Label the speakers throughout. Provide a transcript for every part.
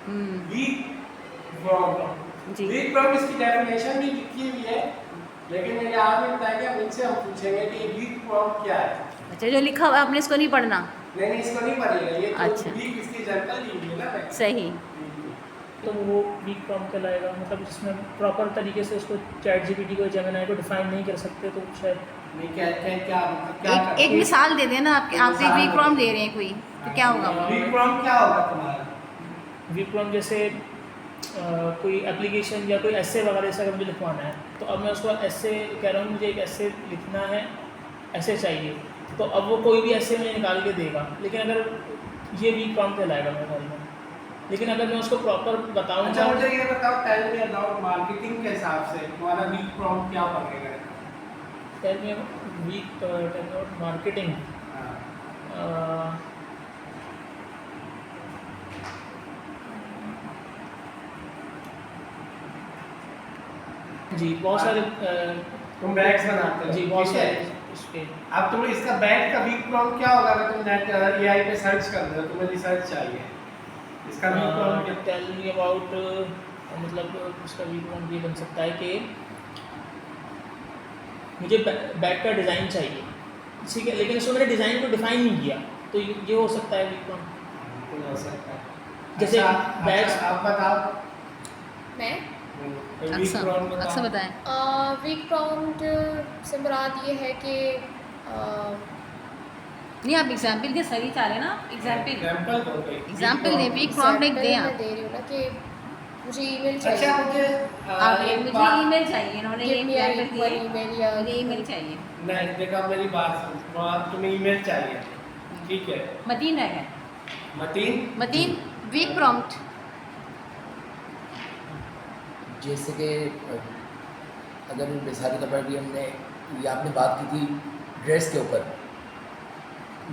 Speaker 1: Week prom,
Speaker 2: जी।
Speaker 1: Week prom इसकी definition भी लिखी हुई है, लेकिन मेरे आप में बताएंगे, अब इनसे हम पूछेंगे कि वीक प्रॉम क्या है।
Speaker 2: अच्छा, जो लिखा हुआ है आपने इसको नहीं पढ़ना।
Speaker 1: नहीं, इसको नहीं पढ़िएगा, ये तो
Speaker 2: अच्छा,
Speaker 1: वीक इसकी एग्जांपल दी हुई है ना मैंने।
Speaker 2: सही।
Speaker 3: तो वो वीक प्रॉम्प्ट कहलाएगा, मतलब इसमें प्रॉपर तरीके से उसको चैट जीपीटी को, जेमिनाई को डिफाइन नहीं कर सकते, तो शायद
Speaker 1: नहीं, क्या क्या क्या मतलब क्या
Speaker 2: एक मिसाल दे देना, आप एक
Speaker 1: मिसाल
Speaker 2: वीक
Speaker 1: दे
Speaker 2: प्रॉम्प्ट
Speaker 1: दो।
Speaker 2: दे रहे हैं कोई, तो क्या होगा वो?
Speaker 1: वीक प्रॉम क्या होगा तुम्हारा?
Speaker 3: वीक प्रॉम्प्ट जैसे कोई एप्लीकेशन या कोई ऐसे वगैरह से अगर मुझे लिखवाना है, तो अब मैं उसको ऐसे कह रहा हूँ, मुझे एक ऐसे लिखना है, ऐसे चाहिए, तो अब वो कोई भी ऐसे मुझे निकाल के देगा, लेकिन अगर ये वीक प्रॉम्प्ट कहलाएगा मेरे ख्याल में। लेकिन अगर मैं उसको प्रॉपर बताऊँ,
Speaker 1: अच्छा, मुझे ये बताओ, टेल मी अबाउट मार्केटिंग के हिसाब से तुम्हारा वीक प्रॉम क्या पड़ेगा?
Speaker 3: Tell me weak, tell me about marketing. जी, बहुत सारे
Speaker 1: तुम बैग्स बनाते हो,
Speaker 3: जी, बहुत
Speaker 1: ठीक है?
Speaker 3: सारे उसके।
Speaker 1: अब तुम इसका बैग का वीक प्रॉम क्या होगा? अगर तुम नेट एआई पे सर्च कर रहे हो, तुम्हें रिसर्च चाहिए, इसका वीक प्रॉम क्या?
Speaker 3: टेल मी अबाउट, मतलब उसका वीक प्रॉम्प्ट ये बन सकता है कि मुझे बैग का डिज़ाइन चाहिए, ठीक है, लेकिन उसमें मैंने डिज़ाइन को डिफाइन नहीं किया, तो ये हो सकता है वीक प्रॉम्प्ट।
Speaker 1: बिल्कुल हो सकता है।
Speaker 3: जैसे
Speaker 1: अच्छा,
Speaker 3: बैग्स।
Speaker 1: अच्छा, आप बताओ।
Speaker 4: मैं
Speaker 1: वीक प्रॉम बताओ।
Speaker 2: अक्सर बताएं।
Speaker 4: वीक प्रॉम्प्ट से मुराद ये है कि
Speaker 2: नहीं, आप एग्जाम्पल दे, सही चाह रहे हैं ना, एग्जाम्पल
Speaker 1: एग्जाम्पल दो कोई।
Speaker 2: एग्जाम्पल दे, वीक प्रॉम्प्ट एक दें
Speaker 4: मैं
Speaker 2: आप।
Speaker 4: दे रही हूँ ना कि मुझे ईमेल चाहिए।
Speaker 1: अच्छा, मुझे
Speaker 2: आप
Speaker 1: एक
Speaker 2: मुझे
Speaker 1: बात-
Speaker 2: ईमेल चाहिए, इन्होंने ये
Speaker 4: Give me a
Speaker 2: एग्जाम्पल दिए,
Speaker 4: email या
Speaker 2: मुझे ईमेल चाहिए।
Speaker 1: नहीं, देखा मेरी बात समझो, तुम्हें ईमेल चाहिए, ठीक है?
Speaker 2: मतीन रह गए।
Speaker 1: Mateen,
Speaker 2: Mateen, weak prompt.
Speaker 5: जैसे कि अगर मिसाल के तौर पर भी हमने, ये आपने बात की थी ड्रेस के ऊपर,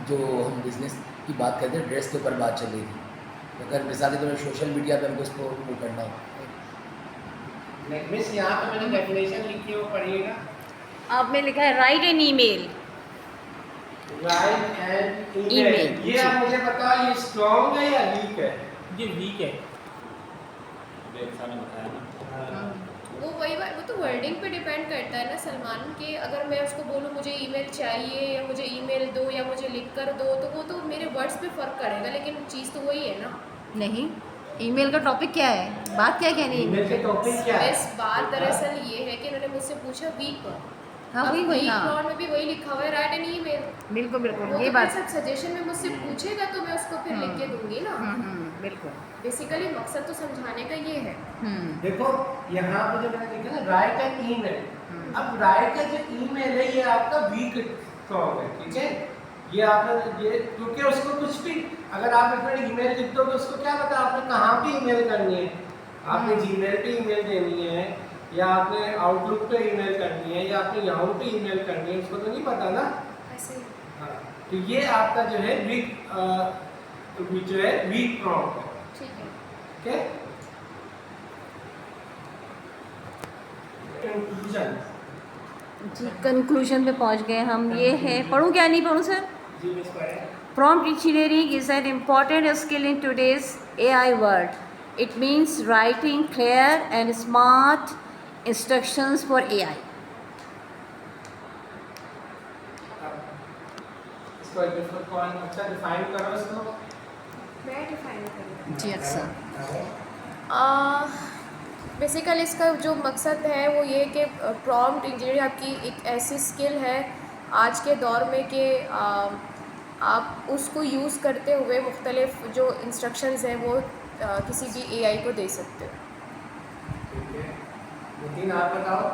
Speaker 5: जो हम बिज़नेस की बात करते हैं, ड्रेस के ऊपर बात चल रही थी, तो अगर मिसाल के तौर पर सोशल मीडिया पर हमको उसको वो करना हो,
Speaker 1: मिस यहाँ पे मैंने डेफिनेशन लिखी है, वो पढ़िएगा।
Speaker 2: आप में लिखा है write an email.
Speaker 1: Write and email,
Speaker 2: email,
Speaker 1: ये आप मुझे बताओ, ये स्ट्रॉन्ग है या वीक है?
Speaker 3: ये वीक है।
Speaker 4: वो वही बात, वो तो वर्डिंग पे डिपेंड करता है ना सलमान, कि अगर मैं उसको बोलूँ मुझे ईमेल चाहिए या मुझे ईमेल दो या मुझे लिख कर दो, तो वो तो मेरे वर्ड्स पे फ़र्क करेगा, लेकिन चीज़ तो वही है ना।
Speaker 2: नहीं, ईमेल का टॉपिक क्या है, बात क्या कहनी है
Speaker 1: ईमेल के टॉपिक क्या है?
Speaker 4: इस बात दरअसल ये है कि इन्होंने मुझसे पूछा वीक पर,
Speaker 2: हाँ, वही वही, हाँ,
Speaker 4: प्रॉम्प्ट में भी वही लिखा हुआ है, राइट एन ईमेल।
Speaker 2: बिल्कुल
Speaker 4: वो
Speaker 2: बिल्कुल,
Speaker 4: तो
Speaker 2: ये
Speaker 4: फिर
Speaker 2: बात।
Speaker 4: सब सजेशन में मुझसे पूछेगा तो मैं उसको फिर लिख के दूंगी ना।
Speaker 2: बिल्कुल।
Speaker 4: बेसिकली मकसद तो समझाने का ये है।
Speaker 1: देखो, यहाँ पे जो मैंने लिखा ना, राइट एंड ईमेल, अब राइट का जो ईमेल है, ये आपका वीक स्ट्रॉन्ग है, ठीक है? ये आपने ये, क्योंकि उसको कुछ भी, अगर आप इसमें ईमेल लिख दो तो उसको क्या पता आपने कहाँ पे ईमेल करनी है? आपने जीमेल पे ईमेल देनी है, या आपने आउटलुक पे ईमेल करनी है, या आपने याहू पे ईमेल करनी है, उसको तो नहीं पता ना।
Speaker 4: ऐसे ही।
Speaker 1: हाँ, तो ये आपका जो है वीक, जो है वीक प्रॉम्प्ट है,
Speaker 4: ठीक है।
Speaker 1: ठीक है? कंक्लूजन।
Speaker 2: जी, कंक्लूजन पे पहुंच गए हम। ये है, पढ़ूं क्या नहीं पढ़ूं सर?
Speaker 1: जी मिस पढ़े।
Speaker 2: Prompt engineering is an important skill in today's AI world. It means writing clear and smart instructions for AI.
Speaker 1: इसको एक डिफरेंट कौन अच्छा डिफाइन करो इसको।
Speaker 4: मैं डिफाइन करूँ।
Speaker 2: जी अच्छा।
Speaker 4: बेसिकली इसका जो मकसद है वो ये कि प्रॉम्प्ट इंजीनियरिंग आपकी एक ऐसी स्किल है आज के दौर में कि आप उसको यूज़ करते हुए मुख्तलिफ जो इंस्ट्रक्शंस हैं वो किसी भी एआई को दे सकते हो।
Speaker 1: ठीक है, नितिन आप बताओ।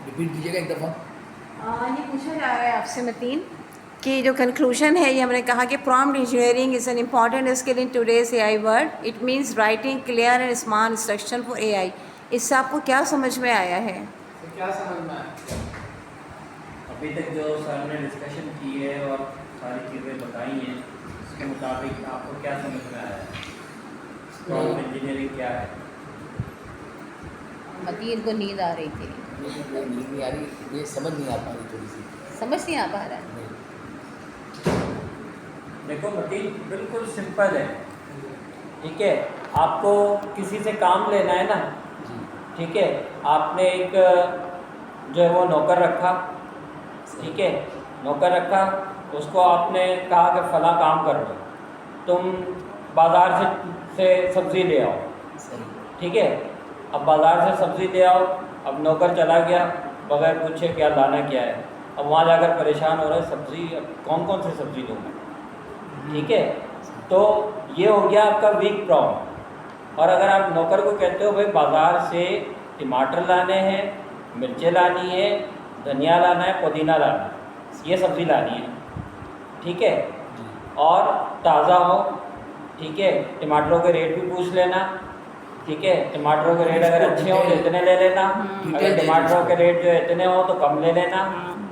Speaker 5: रिपीट कीजिएगा एक दफ़ा।
Speaker 2: ये पूछा जा रहा है आपसे मतीन कि जो कंक्लूजन है, ये हमने कहा कि prompt engineering is an important skill in today's AI world. It means writing clear and smart instruction for AI. इससे आपको क्या समझ में आया है?
Speaker 1: तो क्या समझ में आया?
Speaker 6: अभी तक जो सर ने डिस्कशन की है और सारी चीज़ें बताई हैं, उसके मुताबिक आपको क्या समझ में आया है? प्रॉम्प्ट इंजीनियरिंग क्या है?
Speaker 2: मतीन को नींद आ रही थी,
Speaker 5: नींद नहीं आ रही, ये समझ नहीं आ पा रही थोड़ी सी।
Speaker 2: समझ नहीं आ पा रहा है।
Speaker 5: नहीं।
Speaker 6: देखो मतीन, बिल्कुल सिंपल है, ठीक है। आपको किसी से काम लेना है ना,
Speaker 5: जी
Speaker 6: ठीक है। आपने एक जो है वो नौकर रखा, ठीक है। नौकर रखा, उसको आपने कहा कि फला काम कर लो, तुम बाज़ार से सब्ज़ी ले आओ,
Speaker 5: सही
Speaker 6: ठीक है। अब बाज़ार से सब्ज़ी ले आओ, अब नौकर चला गया बगैर पूछे क्या लाना क्या है। अब वहाँ जाकर परेशान हो रहे सब्ज़ी, अब कौन कौन सी सब्ज़ी लूँ मैं, ठीक है। तो ये हो गया आपका वीक प्रॉम्प्ट। और अगर आप नौकर को कहते हो भाई बाज़ार से टमाटर लाने हैं, मिर्चें लानी है, धनिया लाना है, पुदीना लाना है, ये सब्ज़ी लानी है, ठीक है,
Speaker 5: जी
Speaker 6: और ताज़ा हो, ठीक है। टमाटरों के रेट भी पूछ लेना, ठीक है। टमाटरों के रेट अगर अच्छे हो तो इतने ले लेना, अगर टमाटरों के रेट जो इतने हो तो कम ले लेना,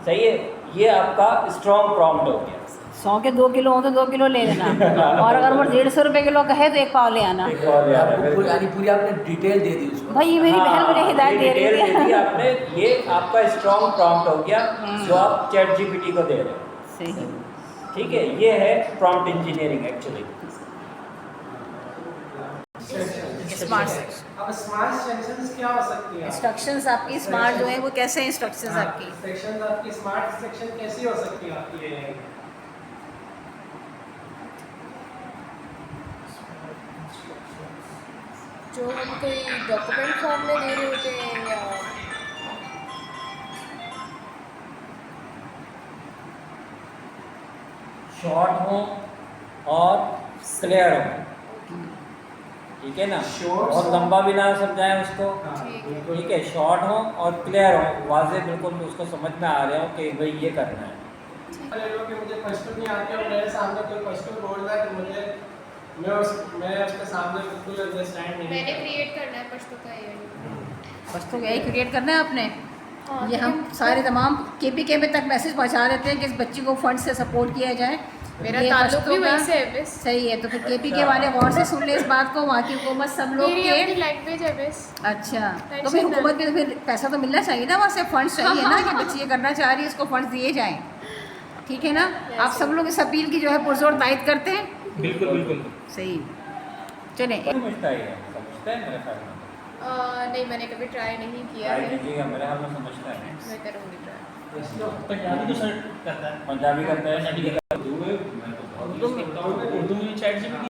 Speaker 6: सही है। ये आपका स्ट्रॉन्ग प्रॉम्प्ट हो गया।
Speaker 2: 100 के 2 किलो हो तो 2 किलो ले लेना और अगर वो 150 रुपए किलो का है तो 1 पाव ले आना।
Speaker 6: एक और याद है,
Speaker 5: आपको यानी पूरी आपने डिटेल दे दी उसको।
Speaker 2: भाई ये मेरी बहन मुझे हिदायत दे
Speaker 6: डिटेल
Speaker 2: रही
Speaker 6: दे दी
Speaker 2: है।
Speaker 6: आपने, ये आपका स्ट्रॉन्ग प्रॉम्प्ट हो गया जो आप चैट जीपीटी को दे रहे हो,
Speaker 2: सही।
Speaker 6: ठीक है। ये है prompt engineering actually.
Speaker 2: Smart section,
Speaker 1: अब स्मार्ट सेक्शंस क्या हो सकती है?
Speaker 2: इंस्ट्रक्शंस आपकी स्मार्ट जो है वो कैसे इंस्ट्रक्शंस आपकी?
Speaker 1: सेक्शंस आपकी स्मार्ट सेक्शन कैसी हो सकती है आपकी AI में?
Speaker 4: जो हम कोई डॉक्यूमेंट फॉर्म में दे रहे होते हैं या
Speaker 6: शॉर्ट हो और क्लियर हो, ठीक है ना।
Speaker 1: Short
Speaker 6: बहुत
Speaker 1: हो।
Speaker 6: लंबा भी ना समझाएं उसको,
Speaker 1: हाँ,
Speaker 4: ठीक है।
Speaker 1: बिल्कुल।
Speaker 6: ठीक है। शॉर्ट हो और क्लियर हो, वाज़ेह बिल्कुल उसको समझ में आ रहे हो कि भाई ये करना है।
Speaker 1: ले लो कि मुझे पश्तो नहीं आती और मेरे सामने कोई पश्तो बोल रहा है कि मुझे मैं उसके सामने बिल्कुल अंडरस्टैंड नहीं
Speaker 4: मैंने
Speaker 1: कर
Speaker 4: क्रिएट करना है पश्तो का AI।
Speaker 2: बस तो यही क्रिएट करना है आपने।
Speaker 4: हाँ,
Speaker 2: ये हम सारे तमाम KPK में तक मैसेज पहुंचा देते हैं कि इस बच्ची को फंड से सपोर्ट किया जाए।
Speaker 4: मेरा
Speaker 2: ये
Speaker 4: ताल्लुक
Speaker 2: पश्तो
Speaker 4: भी
Speaker 2: का-
Speaker 4: वहीं से है बस।
Speaker 2: सही है, तो फिर KPK वाले गौर से सुन ले इस बात को, वहाँ की हुकूमत सब लोग
Speaker 4: मेरी अपनी
Speaker 2: के।
Speaker 4: लैंग्वेज है बस।
Speaker 2: अच्छा, तो
Speaker 4: Tension
Speaker 2: फिर
Speaker 4: ना।
Speaker 2: हुकूमत में तो फिर पैसा तो मिलना चाहिए ना, वहाँ से फंड्स चाहिए ना कि बच्ची ये करना चाह रही है इसको फंड्स दिए जाएं, ठीक है ना। आप सब लोग इस अपील की जो है पुरजोर तायद करते हैं।
Speaker 3: बिल्कुल बिल्कुल।
Speaker 2: सही, चलें।
Speaker 6: समझता है मेरे ख्याल में।
Speaker 4: नहीं, मैंने कभी ट्राई नहीं किया
Speaker 6: ट्राई
Speaker 4: है।
Speaker 6: कीजिएगा, मेरे ख्याल में समझता है।
Speaker 4: मैं करूँगी ट्राई।
Speaker 3: पंजाबी तो सर करता है।
Speaker 6: पंजाबी करता है,
Speaker 3: पंजाबी